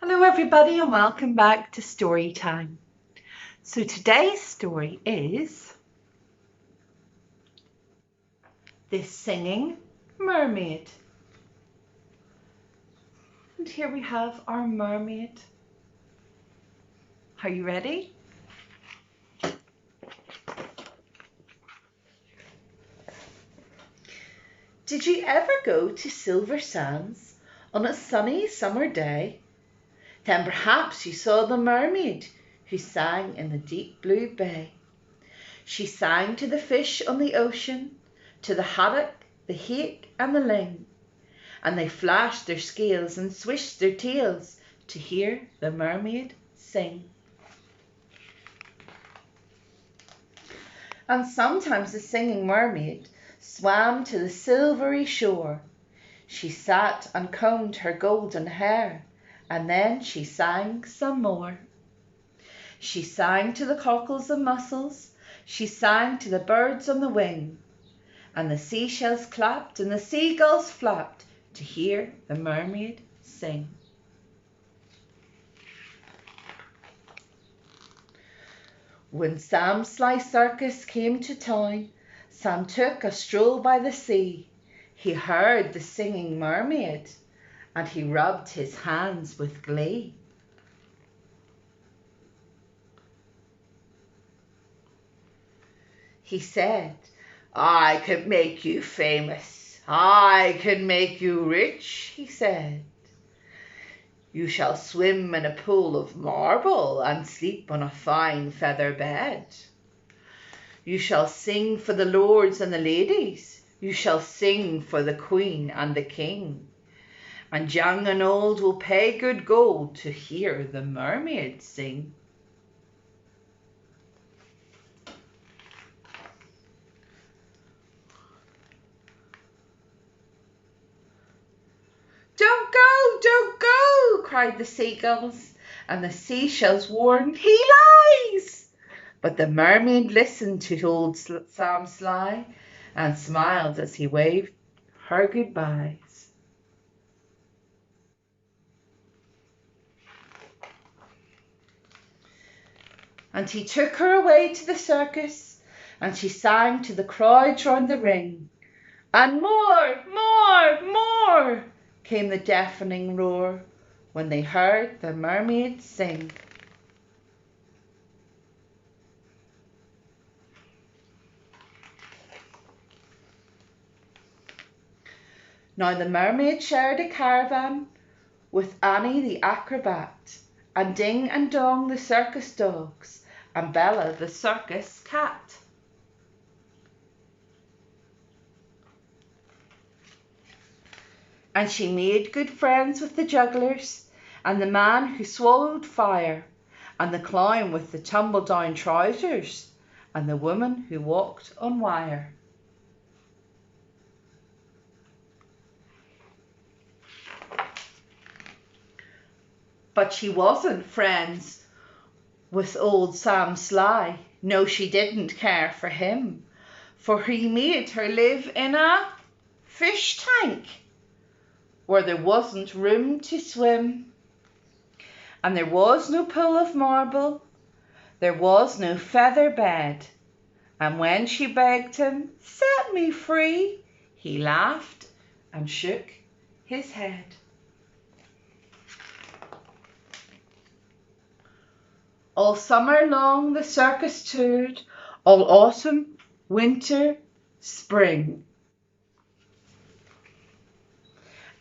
Hello everybody and welcome back to Story Time. So today's story is The Singing Mermaid. And here we have our mermaid. Are you ready? Did you ever go to Silver Sands on a sunny summer day? Then perhaps you saw the mermaid who sang in the deep blue bay. She sang to the fish on the ocean, to the haddock, the hake and the ling, and they flashed their scales and swished their tails to hear the mermaid sing. And sometimes the singing mermaid swam to the silvery shore. She sat and combed her golden hair, and then she sang some more. She sang to the cockles and mussels, she sang to the birds on the wing, and the seashells clapped and the seagulls flapped to hear the mermaid sing. When Sam's Sly Circus came to town, Sam took a stroll by the sea. He heard the singing mermaid, and he rubbed his hands with glee. He said, "I could make you famous, I could make you rich," he said. "You shall swim in a pool of marble and sleep on a fine feather bed. You shall sing for the lords and the ladies, you shall sing for the queen and the king, and young and old will pay good gold to hear the mermaid sing." "Don't go, don't go," cried the seagulls, and the seashells warned, "He lies." But the mermaid listened to old Sam Sly and smiled as he waved her goodbyes. And he took her away to the circus, and she sang to the crowds round the ring. And more, more, more came the deafening roar when they heard the mermaid sing. Now the mermaid shared a caravan with Annie the acrobat, and Ding and Dong the circus dogs, and Bella the circus cat. And she made good friends with the jugglers, and the man who swallowed fire, and the clown with the tumble-down trousers, and the woman who walked on wire. But she wasn't friends with old Sam Sly. No, she didn't care for him, for he made her live in a fish tank where there wasn't room to swim, and there was no pool of marble, there was no feather bed, and when she begged him, "Set me free," he laughed and shook his head. All summer long the circus toured, all autumn, winter, spring.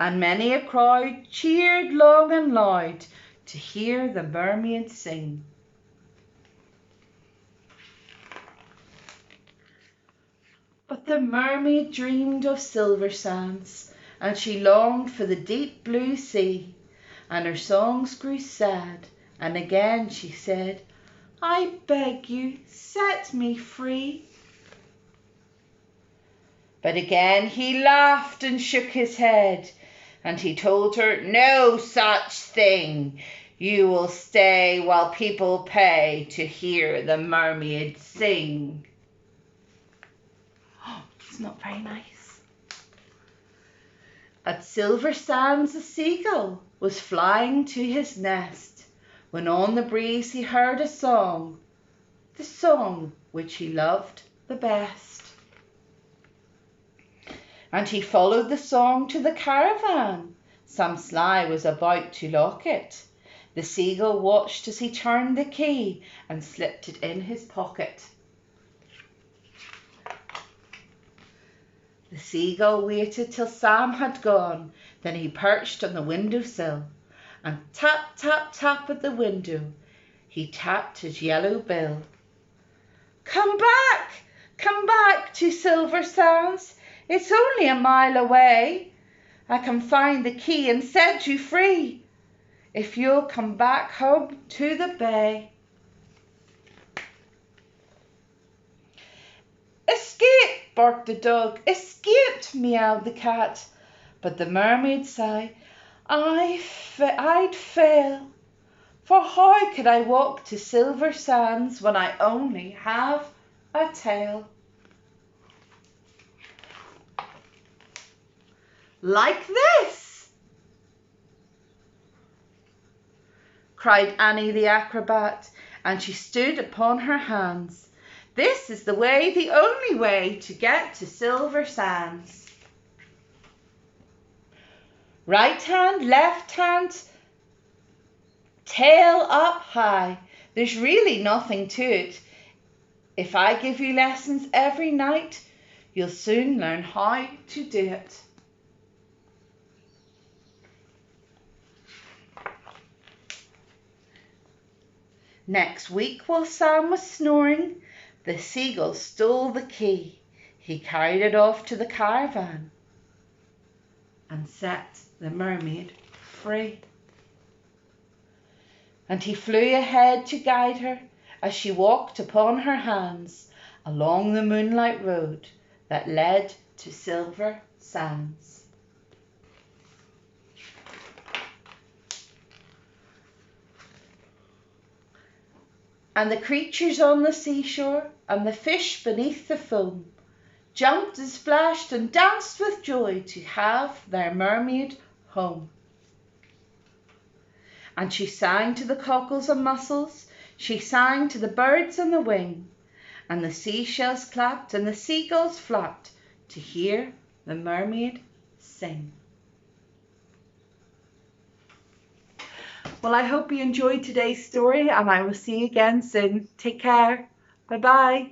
And many a crowd cheered long and loud to hear the mermaid sing. But the mermaid dreamed of Silver Sands, and she longed for the deep blue sea, and her songs grew sad, and again she said, "I beg you, set me free." But again he laughed and shook his head, and he told her, "No such thing. You will stay while people pay to hear the mermaid sing." Oh, it's not very nice. At silver sands a seagull was flying to his nest, when on the breeze he heard a song, the song which he loved the best. And he followed the song to the caravan. Sam Sly was about to lock it. The seagull watched as he turned the key and slipped it in his pocket. The seagull waited till Sam had gone, then he perched on the windowsill, and tap, tap, tap at the window, he tapped his yellow bill. Come back to Silver Sands, it's only a mile away. I can find the key and set you free, if you'll come back home to the bay. Escape, barked the dog, escaped, meowed the cat. But the mermaid sighed, I'd fail, for how could I walk to Silver Sands when I only have a tail? Like this, cried Annie the acrobat, and she stood upon her hands. This is the way, the only way to get to Silver Sands. Right hand, left hand, tail up high. There's really nothing to it. If I give you lessons every night, you'll soon learn how to do it. Next week, while Sam was snoring, the seagull stole the key. He carried it off to the caravan and set the mermaid free. And he flew ahead to guide her as she walked upon her hands along the moonlight road that led to Silver Sands. And the creatures on the seashore and the fish beneath the foam jumped and splashed and danced with joy to have their mermaid home. And she sang to the cockles and mussels, she sang to the birds on the wing, and the seashells clapped and the seagulls flapped to hear the mermaid sing. Well, I hope you enjoyed today's story, and I will see you again soon. Take care. Bye-bye.